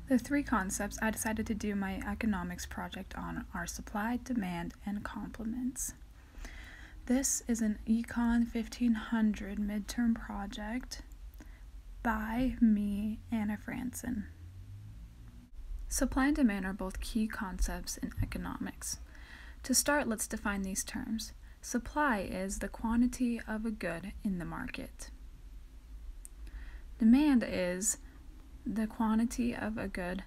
The three concepts I decided to do my economics project on are supply, demand, and complements. This is an ECON 1500 midterm project by me, Anna Franson. Supply and demand are both key concepts in economics. To start, let's define these terms. Supply is the quantity of a good in the market. Demand is the quantity of a good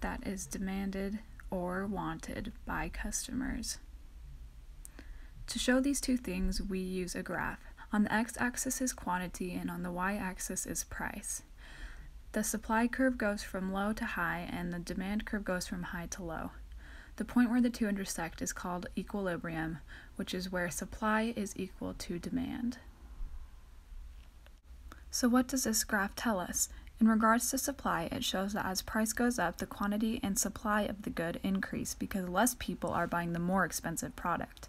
that is demanded or wanted by customers. To show these two things, we use a graph. On the x-axis is quantity and on the y-axis is price. The supply curve goes from low to high and the demand curve goes from high to low. The point where the two intersect is called equilibrium, which is where supply is equal to demand. So what does this graph tell us? In regards to supply, it shows that as price goes up, the quantity and supply of the good increase because less people are buying the more expensive product.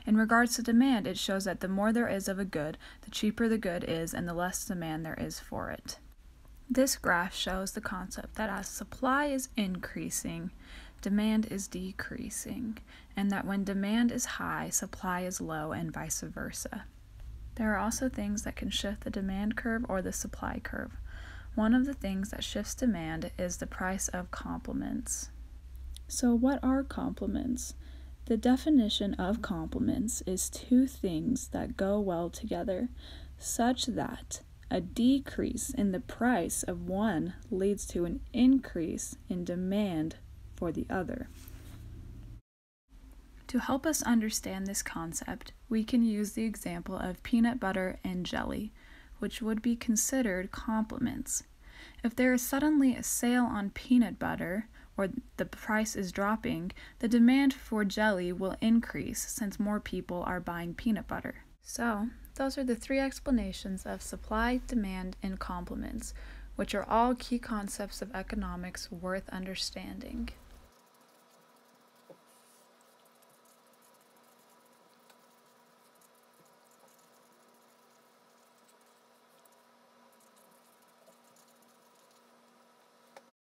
In regards to demand, it shows that the more there is of a good, the cheaper the good is and the less demand there is for it. This graph shows the concept that as supply is increasing, demand is decreasing, and that when demand is high, supply is low, and vice versa. There are also things that can shift the demand curve or the supply curve. One of the things that shifts demand is the price of complements. So what are complements? The definition of complements is two things that go well together, such that a decrease in the price of one leads to an increase in demand for the other. To help us understand this concept, we can use the example of peanut butter and jelly, which would be considered complements. If there is suddenly a sale on peanut butter, or the price is dropping, the demand for jelly will increase since more people are buying peanut butter. So, those are the three explanations of supply, demand, and complements, which are all key concepts of economics worth understanding.